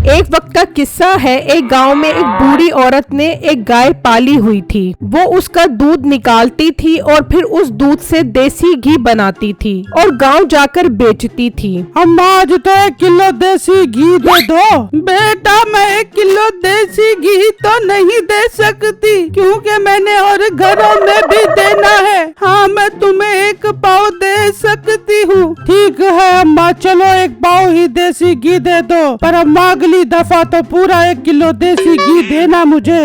एक वक्त का किस्सा है। एक गांव में एक बूढ़ी औरत ने एक गाय पाली हुई थी। वो उसका दूध निकालती थी और फिर उस दूध से देसी घी बनाती थी और गांव जाकर बेचती थी। अम्मा आज तो 1 किलो देसी घी दे दो। बेटा मैं 1 किलो देसी घी तो नहीं दे सकती क्योंकि मैंने और घरों में भी देना है। हाँ मैं तुम्हें 1 पाव दे सकती हूँ। ठीक है अम्मा चलो 1 पाव ही देसी घी दे दो, पर अम्मा अगली दफा तो पूरा 1 किलो देसी घी देना मुझे।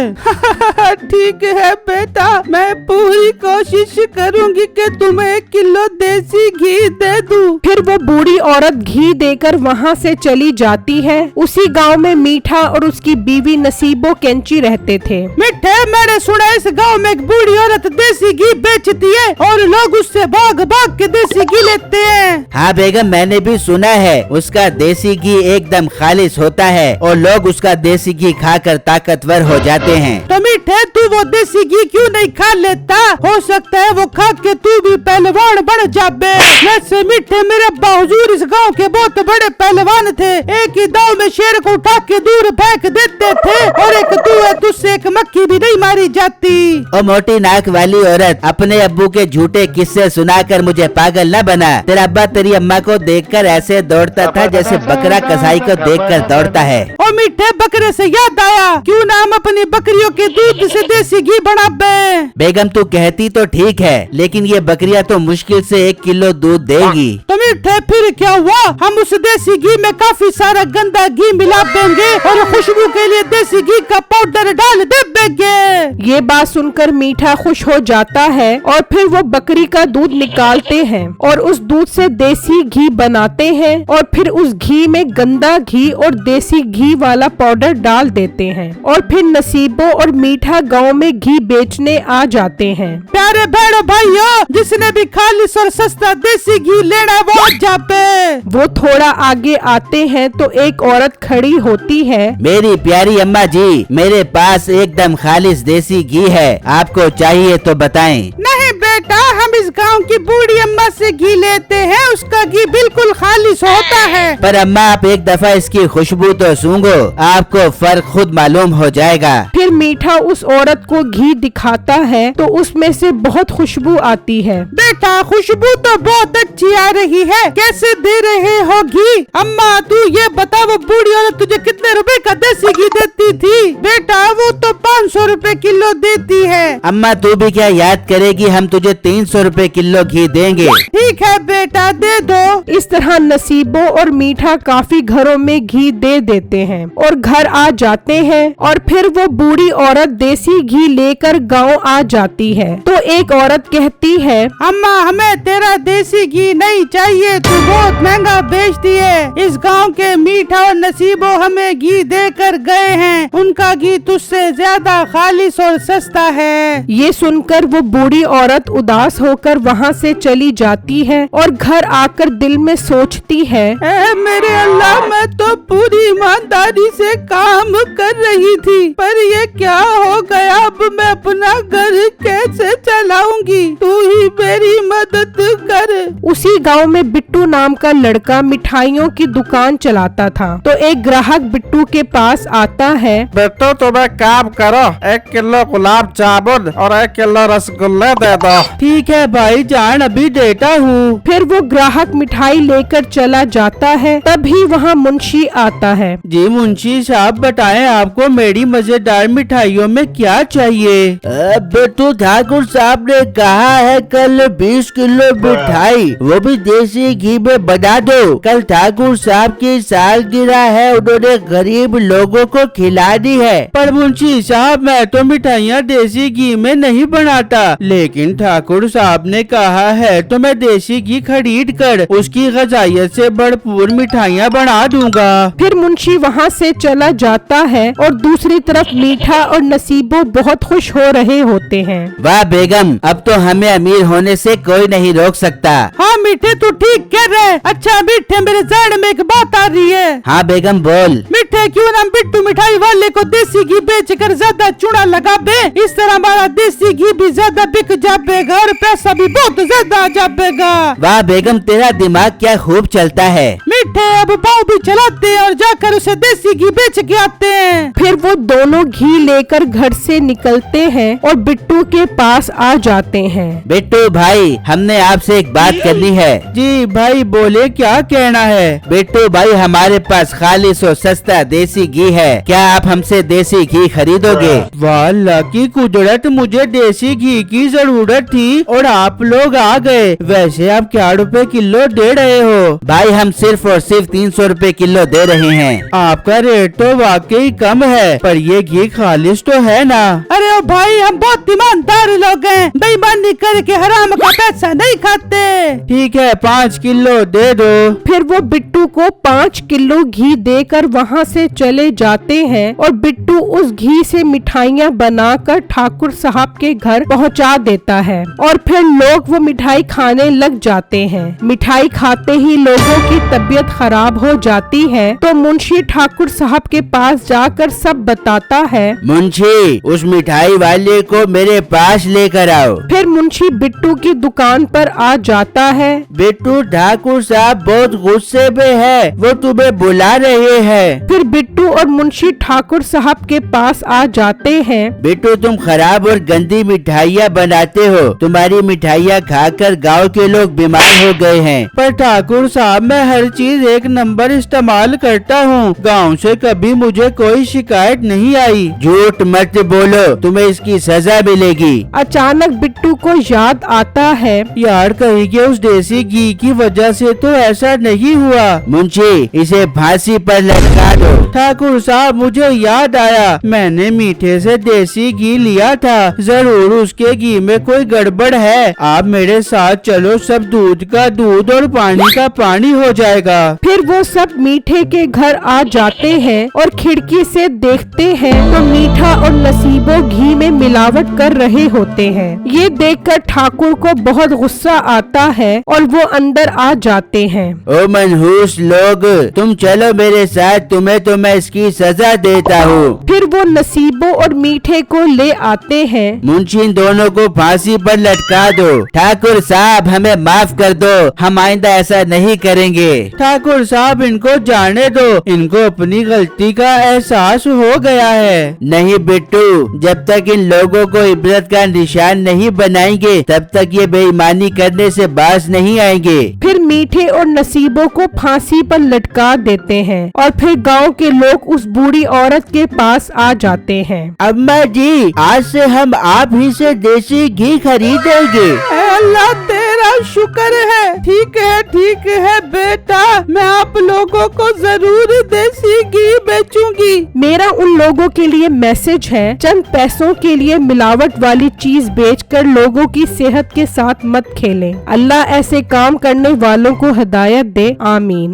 ठीक है बेटा मैं पूरी कोशिश करूँगी कि तुम्हें 1 किलो देसी घी दे दूँ। फिर वो बूढ़ी औरत घी देकर वहाँ से चली जाती है। उसी गांव में मीठा और उसकी बीवी नसीबो कैंची रहते थे। मिठे मैंने सुना इस गांव में एक बूढ़ी औरत देसी घी बेचती है और लोग उससे भाग भाग के देसी घी लेते हैं। हाँ बेगम मैंने भी सुना है उसका देसी घी एकदम खालिश होता है और लोग उसका देसी घी खाकर ताकतवर हो जाते हैं। तो मीठे तू वो देसी घी क्यों नहीं खा लेता? हो सकता है वो खा के तू भी पहलवान बन जाबे। वैसे मीठे मेरे अब्बा हुजूर इस गांव के बहुत बड़े पहलवान थे। एक ही दाव में शेर को उठा के दूर फेंक देते थे और एक तू है तुझसे एक मक्खी भी नहीं मारी जाती। ओ मोटी नाक वाली औरत अपने अब्बू के झूठे किस्से सुनाकर मुझे पागल न बना। तेरा अब्बा तेरी अम्मा को देखकर ऐसे दौड़ता था जैसे बकरा कसाई को देखकर दौड़ता है। ओ मीठे बकरे से याद आया क्यों ना हम अपनी बकरियों के दूध से देसी घी बनाबे। बेगम तू कहती तो ठीक है लेकिन ये बकरियां तो मुश्किल से 1 किलो दूध देगी। तो मीठे फिर क्या हुआ? हम उस देसी घी में काफी सारा गंदा घी मिला देंगे और खुशबू के लिए देसी घी का पाउडर डाल देंगे। ये बात सुनकर मीठा खुश हो जाता है और फिर वो बकरी का दूध निकालते हैं और उस दूध से देसी घी बनाते हैं और फिर उस घी में गंदा घी और देसी घी वाला पाउडर डाल देते हैं और फिर नसीबो और मीठा गांव में घी बेचने आ जाते हैं। प्यारे बहनों भाइयों जिसने भी खालिश और सस्ता देसी घी लेना वो जापे। वो थोड़ा आगे आते हैं तो एक औरत खड़ी होती है। मेरी प्यारी अम्मा जी मेरे पास एकदम खालिश देसी घी है, आपको चाहिए तो बताएं। नहीं बेटा हम इस गांव की बूढ़ी अम्मा से घी लेते हैं, उसका घी बिल्कुल खालिश होता है। पर अम्मा आप एक दफा इसकी खुशबू तो सूंघो, आपको फर्क खुद मालूम हो जाएगा। फिर मीठा उस औरत को घी दिखाता है तो उसमें से बहुत खुशबू आती है। बेटा खुशबू तो बहुत अच्छी आ रही है, कैसे दे रहे हो घी? अम्मा तू ये बता वो बूढ़ी औरत तुझे कितने रुपए का देसी घी देती थी? बेटा वो तो 500 रुपए किलो देती है। अम्मा तू भी क्या याद करेगी, हम तुझे 300 रुपए किलो घी देंगे। ठीक है बेटा दे दो। इस तरह नसीबो और मीठा काफी घरों में घी दे देते हैं और घर आ जाते हैं और फिर वो बूढ़ी औरत देसी घी लेकर गांव आ जाती है। तो एक औरत कहती है अम्मा हमें तेरा देसी घी नहीं चाहिए, तू बहुत महंगा बेचती है। इस गांव के मीठा और नसीबो हमें घी देकर गए हैं, उनका घी तुझसे ज्यादा खालिश और सस्ता है। ये सुनकर वो बूढ़ी औरत उदास होकर वहाँ से चली जाती है और घर आकर दिल में सोचती है मेरे अल्लाह मैं तो पूरी ईमानदारी से काम कर रही थी, पर ये क्या हो गया? अब मैं अपना घर कैसे चलाऊंगी? तू ही मेरी मदद कर। उसी गांव में बिट्टू नाम का लड़का मिठाइयों की दुकान चलाता था। तो एक ग्राहक बिट्टू के पास आता है। बेटू तुम एक काम करो, 1 किलो गुलाब जामुन और 1 किलो रसगुल्ले दे दो। ठीक है भाई जान अभी देता हूँ। फिर वो ग्राहक मिठाई लेकर चला जाता है। तभी वहाँ मुंशी आता है। जी मुंशी साहब बताएं आपको मेरी मजेदार मिठाइयों में क्या चाहिए? बिट्टू ठाकुर साहब ने कहा है कल 20 किलो मिठाई, वो भी देसी घी में बना दो। कल ठाकुर साहब की सालगिरह है, उन्होंने गरीब लोगों को खिलानी है। पर मुंशी साहब मैं तो मिठाइयाँ देसी घी में नहीं बनाता, लेकिन ठाकुर साहब ने कहा है तो मैं देसी घी खरीद कर उसकी ग़िज़ाइयत से भरपूर मिठाइयाँ बना दूंगा। फिर मुंशी वहाँ से चला जाता है और दूसरी तरफ मीठा और नसीबो बहुत खुश हो रहे होते हैं। वाह बेगम अब तो हमें अमीर होने से कोई नहीं रोक सकता। हाँ मीठे तू ठीक कह रहे। अच्छा मीठे मेरे ज़हन में एक बात आ रही है। हाँ बेगम बोल। मीठे है, क्यों ना बिट्टू मिठाई वाले को देसी घी बेचकर ज्यादा चूड़ा लगा बे। इस तरह हमारा देसी घी भी ज्यादा बिक जाएगा और पैसा भी बहुत ज्यादा आ जाएगा। वाह बेगम, तेरा दिमाग क्या खूब चलता है। मीठे अब पाँव भी चलाते हैं और जाकर उसे देसी घी बेच के आते हैं। फिर वो दोनों घी लेकर घर से निकलते हैं और बिट्टू के पास आ जाते हैं। बिट्टू भाई, हमने आपसे एक बात करनी है। जी भाई बोले, क्या कहना है? बिट्टू भाई, हमारे पास खालिश और सस्ता देसी घी है, क्या आप हमसे देसी घी खरीदोगे? वाह लकी कुदरत, मुझे देसी घी की जरूरत थी और आप लोग आ गए। वैसे आप क्या रुपए किलो दे रहे हो? भाई हम सिर्फ और सिर्फ 300 रुपए किलो दे रहे हैं। आपका रेट तो वाकई कम है, पर ये घी खालिश तो है ना। अरे ओ भाई, हम बहुत ईमानदार लोग हैं, बेईमानी करके हराम का पैसा नहीं खाते। ठीक है, 5 किलो दे दो। फिर वो बिट्टू को 5 किलो घी देकर वहाँ से चले जाते हैं और बिट्टू उस घी से मिठाइयाँ बनाकर ठाकुर साहब के घर पहुँचा देता है और फिर लोग वो मिठाई खाने लग जाते हैं। मिठाई खाते ही लोगों की तबीयत खराब हो जाती है तो मुंशी ठाकुर साहब के पास जाकर सब बताता है। मुंशी, उस मिठाई वाले को मेरे पास लेकर आओ। फिर मुंशी बिट्टू की दुकान पर आ जाता है। बिट्टू, ठाकुर साहब बहुत गुस्से में है, वो तुम्हें बुला रहे हैं। फिर बिट्टू और मुंशी ठाकुर साहब के पास आ जाते हैं। बिट्टू, तुम खराब और गंदी मिठाइयाँ बनाते हो, तुम्हारी मिठाइयाँ खाकर गांव के लोग बीमार हो गए हैं। पर ठाकुर साहब, मैं हर चीज 1 नंबर इस्तेमाल करता हूँ, गांव से कभी मुझे कोई शिकायत नहीं आई। झूठ मत बोलो, तुम्हें इसकी सजा मिलेगी। अचानक बिट्टू को याद आता है। यार, कहीं के उस देसी घी की वजह से तो ऐसा नहीं हुआ। मुंशी, इसे फांसी पर लटका दो। ठाकुर साहब, मुझे याद आया, मैंने मीठे से देसी घी लिया था, जरूर उसके घी में कोई गड़बड़ है। आप मेरे साथ चलो, सब दूध का दूध और पानी का पानी हो जाएगा। फिर वो सब मीठे के घर आ जाते हैं और खिड़की से देखते हैं तो मीठा और नसीबो घी में मिलावट कर रहे होते हैं। ये देखकर ठाकुर को बहुत गुस्सा आता है और वो अंदर आ जाते हैं। ओ मनहूस लोग, तुम चलो मेरे साथ, तुम्हें तो मैं इसकी सजा देता हूँ। फिर वो नसीबो और मीठे को ले आते हैं। मुंशी, इन दोनों को फांसी पर लटका दो। ठाकुर साहब, हमें माफ कर दो, हम आइंदा ऐसा नहीं करेंगे। ठाकुर साहब, इनको जाने दो, इनको अपनी गलती का एहसास हो गया है। नहीं बिट्टू, जब तक इन लोगों को इबरत का निशान नहीं बनाएंगे तब तक ये बेईमानी करने से बाज नहीं आएंगे। फिर मीठे और नसीबों को फांसी पर लटका देते हैं और फिर गांव के लोग उस बूढ़ी औरत के पास आ जाते हैं। अम्मा जी, आज से हम आप ही से देसी घी खरीदेंगे। अल्लाह तेरा शुक्र है। ठीक है बेटा, मैं आप लोगों को जरूर देसी घी बेचूंगी। मेरा उन लोगों के लिए मैसेज है, चंद पैसों के लिए मिलावट वाली चीज बेचकर लोगों की सेहत के साथ मत खेलें। अल्लाह ऐसे काम करने वालों को हिदायत दे। आमीन।